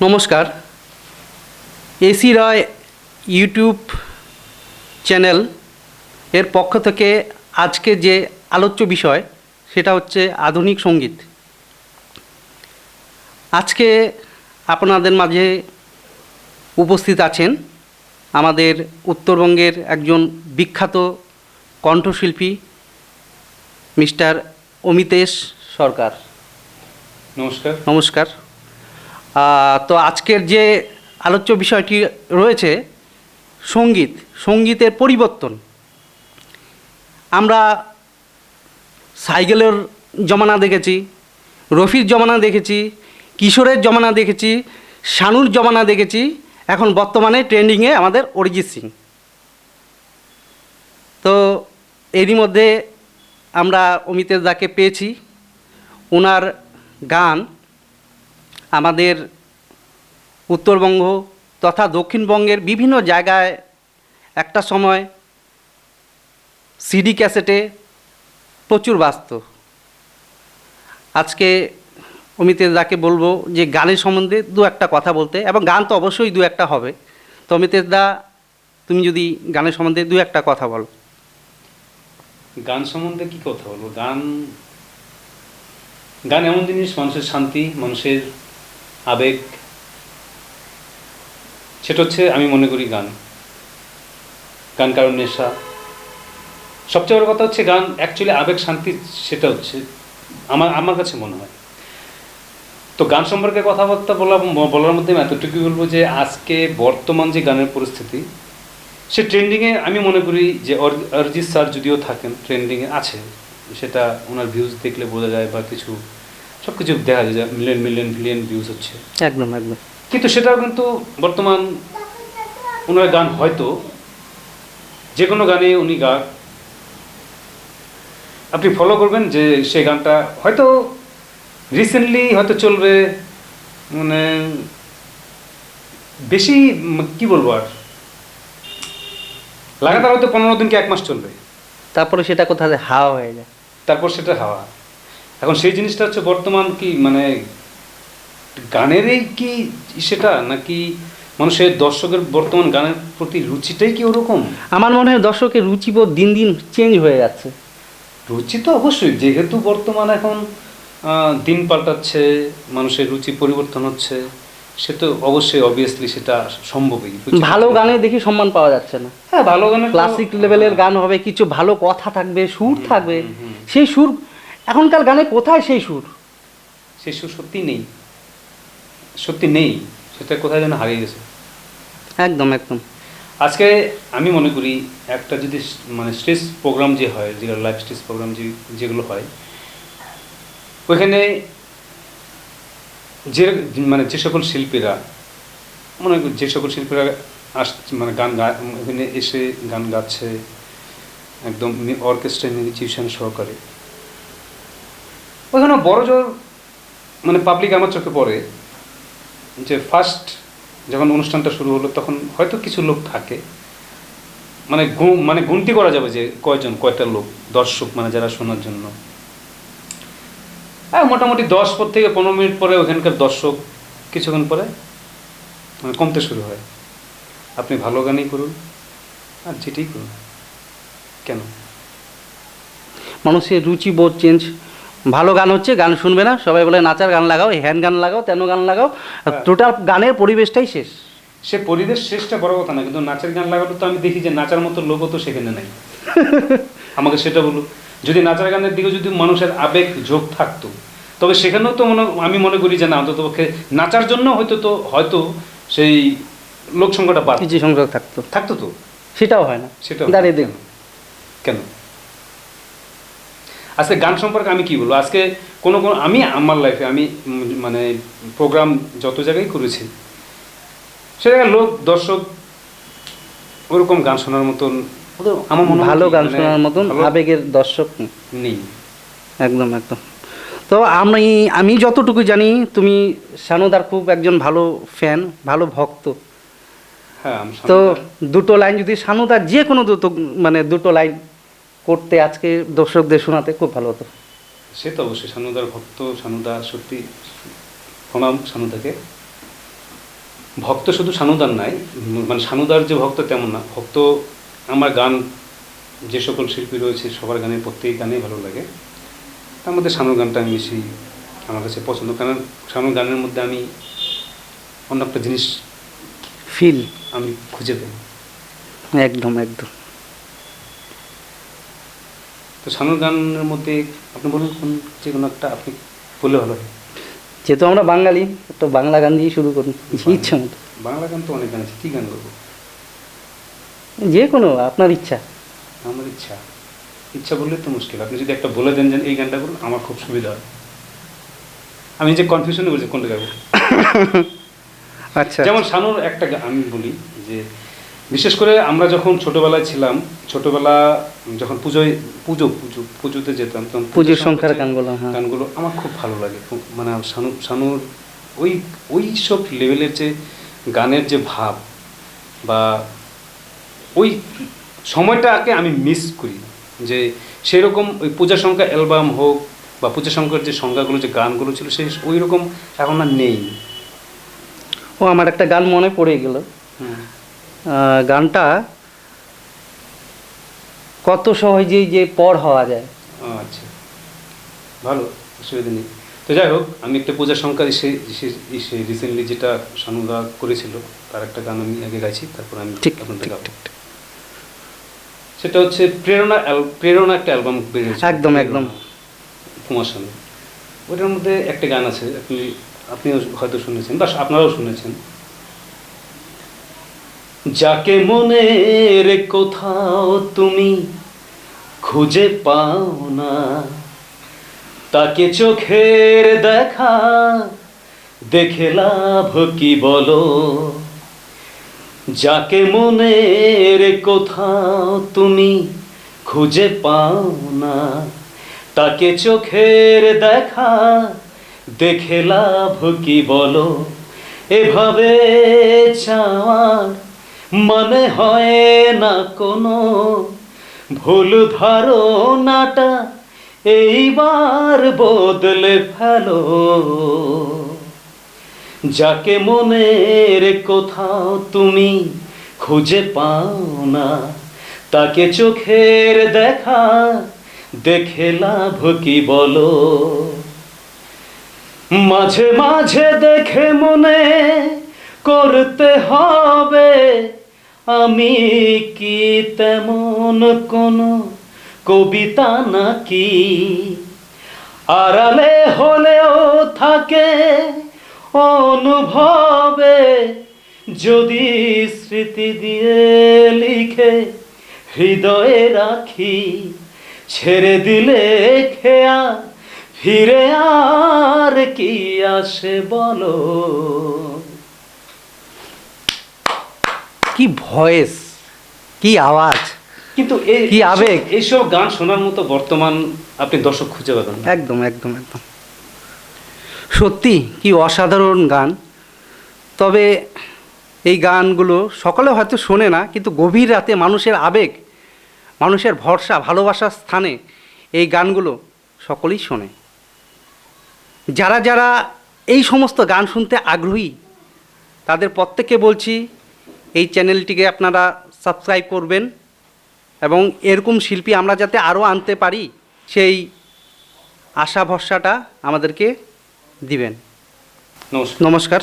নমস্কার, এসি রয় YouTube channel এর পক্ষ থেকে আজকে যে আলোচ্য বিষয় সেটা হচ্ছে আধুনিক সঙ্গীত। আজকে আপনাদের মাঝে উপস্থিত আছেন আমাদের উত্তরবঙ্গের একজন বিখ্যাত কণ্ঠশিল্পী মিস্টার অমিতেশ সরকার। নমস্কার। নমস্কার। তো আজকের যে আলোচ্য বিষয়টি রয়েছে সঙ্গীতের পরিবর্তন। আমরা সাইকেলের জমানা দেখেছি, রফির জমানা দেখেছি, কিশোরের জমানা দেখেছি, শানুর জমানা দেখেছি, এখন বর্তমানে ট্রেন্ডিংয়ে আমাদের অরিজিৎ সিং। তো এরই মধ্যে আমরা অমিতেশ দাকে পেয়েছি। ওনার গান আমাদের উত্তরবঙ্গ তথা দক্ষিণবঙ্গের বিভিন্ন জায়গায় একটা সময় সিডি ক্যাসেটে প্রচুর বাজত। আজকে অমিতেশ দাকে বলবো যে গানের সম্বন্ধে দু একটা কথা বলতে, এবং গান তো অবশ্যই দু একটা হবে। তো অমিতেশ দা, তুমি যদি গানের সম্বন্ধে দু একটা কথা বলো। গান সম্বন্ধে কি কথা বলবো? গান এমন জিনিস, মানুষের শান্তি, মানুষের আবেগ, সেটা হচ্ছে আমি মনে করি গান কারণ নেশা। সবচেয়ে বড় কথা হচ্ছে গান অ্যাকচুয়ালি আবেগ, শান্তি, সেটা হচ্ছে আমার কাছে মনে হয়। তো গান সম্পর্কে কথাবার্তা বলার মধ্যে আমি এতটুকুই বলবো যে আজকে বর্তমান যে গানের পরিস্থিতি, সে ট্রেন্ডিংয়ে আমি মনে করি যে অরিজিৎ স্যার যদিও থাকেন, ট্রেন্ডিংয়ে আছে, সেটা ওনার ভিউজ দেখলে বোঝা যায়, বা সব কিছু দেখা যায়, মিলিয়ন ভিউজ হচ্ছে। একদম একদম। কিন্তু সেটাও কিন্তু বর্তমান ওনার গান হয়তো যে কোনো গানে উনি আপনি ফলো করবেন যে সেই গানটা হয়তো রিসেন্টলি হয়তো চলবে, মানে বেশি কি বলবো, আর লাগাতার হয়তো 15 দিন কি 1 মাস চলবে, তারপরে সেটা কোথায় হাওয়া হয়ে যায়, তারপর সেটা হাওয়া। এখন সেই জিনিসটা হচ্ছে বর্তমান কি, মানে গানেরই কি সেটা, নাকি মানুষের দর্শকের বর্তমান গানের প্রতি রুচিটাই কি ওরকম? আমার মনে হয় দর্শকের রুচিবোধ দিন দিন চেঞ্জ হয়ে যাচ্ছে। রুচি তো অবশ্যই, যেহেতু বর্তমান এখন দিন পাল্টাচ্ছে, মানুষের রুচি পরিবর্তন হচ্ছে, সে তো অবশ্যই অবভিয়াসলি সেটা সম্ভবই। ভালো গানে দেখি সম্মান পাওয়া যাচ্ছে না। হ্যাঁ, ভালো গানে ক্লাসিক লেভেলের গান হবে, কিছু ভালো কথা থাকবে, সুর থাকবে, সেই সুর এখনকার গানে কোথায়? সেই সুর সত্যি নেই, সেটা কোথায় যেন হারিয়ে গেছে। একদম একদম। আজকে আমি মনে করি একটা যদি মানে স্টেজ প্রোগ্রাম যে হয়, যেগুলো লাইভ স্টেজ প্রোগ্রাম যেগুলো হয়, ওইখানে যে সকল শিল্পীরা মানে গান ওখানে এসে গান গাচ্ছে একদম অর্কেস্ট্রা মিউজিশিয়ান সহকারে, ওইখানে বড় জোর মানে পাবলিক আমার চোখে পড়ে যে ফার্স্ট যখন অনুষ্ঠানটা শুরু হলো তখন হয়তো কিছু লোক থাকে, মানে গুনতি করা যাবে যে কয়টা লোক দর্শক, মানে যারা শোনার জন্য। মোটামুটি 10 থেকে 15 মিনিট পরে ওখানকার দর্শক কিছুক্ষণ পরে কমতে শুরু হয়। আপনি ভালো গানই করুন আর যেটাই করুন, কেন? মানুষের রুচিবোধ চেঞ্জ। ভালো গান হচ্ছে, গান শুনবে না, সবাই বলে নাচার গান লাগাও, হ্যান গান লাগাও, তেন গান লাগাও, টোটাল গানের পরিবেশটাই শেষ। সে পরিবেশ শেষটা বড় কথা না, কিন্তু নাচের গান লাগালো তো আমি দেখি যে নাচার মতো লোকও তো সেখানে নাই। আমাকে সেটা বলুন, যদি নাচার গানের দিকে যদি মানুষের আবেগ ঝোঁক থাকতো, তবে সেখানেও তো আমি মনে করি যে না, অন্তত পক্ষে নাচার জন্য হয়তো সেই লোক সংখ্যাটা কিছু সংখ্যক থাকতো তো সেটাও হয় না। সেটাও দাঁড়িয়ে দেখুন কেন। আজকে গান সম্পর্কে আমি কি বলবো, আজকে আমি আমার লাইফে আমি মানে প্রোগ্রাম যত জায়গায় করেছি, সে জায়গায় লোক দর্শক ওরকম গান শোনার মতন আমার মনে ভালো গান শোনার মতন আবেগের দর্শক নেই। একদম একদম। তো আমি যতটুকু জানি তুমি শানুদার খুব একজন ভালো ফ্যান, ভালো ভক্ত। হ্যাঁ, তো দুটো লাইন যদি শানুদার যে কোনো দুটো লাইন করতে আজকে দর্শকদের শোনাতে খুব ভালো হতো। সে তো অবশ্যই, শানুদার ভক্ত, শানুদা সত্যি প্রণাম শানুদাকে। ভক্ত শুধু সানুদার নাই, মানে সানুদার যে ভক্ত তেমন না, ভক্ত আমার গান যে সকল শিল্পী রয়েছে সবার গানের প্রত্যেক গানেই ভালো লাগে। তার মধ্যে শানুর গানটা আমি বেশি আমার কাছে পছন্দ, কারণ শানুর গানের মধ্যে আমি অন্য একটা জিনিস ফিল আমি খুঁজে পাই। একদম একদম। তো শানুর গানের মধ্যে আপনি বলুন কোন, যে কোনো একটা আপনি বললে ভালো হয়। যেহেতু আমরা বাঙালি, তো বাংলা গান দিয়ে শুরু করুন ইচ্ছা মতো। বাংলা গান তো অনেক গান আছে, কী গান করবো? যে কোনো আপনার ইচ্ছা। আমার ইচ্ছা, ইচ্ছা বললে তো মুশকিল। আপনি যদি একটা বলে দেন যে এই গানটা করুন, আমার খুব সুবিধা হয়। আমি যে কনফিউশনে বলছি কোনটা গাবো। আচ্ছা, যেমন শানুর একটা আমি বলি যে, বিশেষ করে আমরা যখন ছোটবেলায় ছিলাম, ছোটবেলা যখন পুজোতে যেতাম, তখন পুজোর সংখ্যার গানগুলো, হ্যাঁ গানগুলো আমার খুব ভালো লাগে। মানে শানুর ওই সব লেভেলের যে গানের যে ভাব বা ওই সময়টাকে আমি মিস করি, যে সেই রকম ওই পূজা সংখ্যা অ্যালবাম হোক বা পূজা সংখ্যার যে সংখ্যাগুলো, যে গানগুলো ছিল, সেই ওই রকম এখন আর নেই। ও আমার একটা গান মনে পড়ে গেল। গানটা কত সহজেই যে পর হওয়া যায়। আচ্ছা, ভালো, অসুবিধা নেই। তো যাই হোক, আমি একটা পূজা সংখ্যা সে রিসেন্টলি যেটা শানুদা করেছিল, তার একটা গান আমি আগে গাইছি, তারপর আমি ঠিক আপনাদের গাবো। সেটা হচ্ছে প্রেরণা একটা অ্যালবাম বেরিয়েছে, একদম একদম। কুমার শানু, ওটার মধ্যে একটা গান আছে, আপনিও হয়তো শুনেছেন বা আপনারাও শুনেছেন। যাকে মনের কোথাও তুমি খুঁজে পাও না, তাকে চোখের দেখা দেখে লাভ কি বলো। যাকে মনের কোথাও তুমি খুঁজে পাও না, তাকে চোখের দেখা দেখে লাভ কি বলো। এভাবে চাওয়ার মানে হয় না কোনো, ভুল ধারণাটা এইবার বদলে ফেলো। যাকে মনের কোথাও তুমি খুঁজে পাও না, তাকে চোখের দেখা দেখে লাভ কি বলো। মাঝে মাঝে দেখে মনে করতে হবে, আমি কি তেমন কোনো কবিতা নাকি, আড়ালে হলেও থাকে অনুভবে, যদি স্মৃতি দিয়ে লিখে হৃদয়ে রাখি, ছেড়ে দিলে খেয়া ফিরে আর কি আসে বলো। কি ভয়েস, কি আওয়াজ, কিন্তু কি আবেগ! এইসব গান শোনার মতো বর্তমান আপনি দর্শক খুঁজে পাবেন না। একদম একদম একদম। সত্যি কি অসাধারণ গান। তবে এই গানগুলো সকলে হয়তো শোনে না, কিন্তু গভীর রাতে মানুষের আবেগ, মানুষের ভরসা, ভালোবাসার স্থানে এই গানগুলো সকলেই শোনে। যারা যারা এই সমস্ত গান শুনতে আগ্রহী, তাদের প্রত্যেককে বলছি এই চ্যানেলটিকে আপনারা সাবস্ক্রাইব করবেন এবং এরকম শিল্পী আমরা যাতে আরও আনতে পারি, সেই আশা ভরসাটা আমাদেরকে দিবেন। নমস্কার। নমস্কার।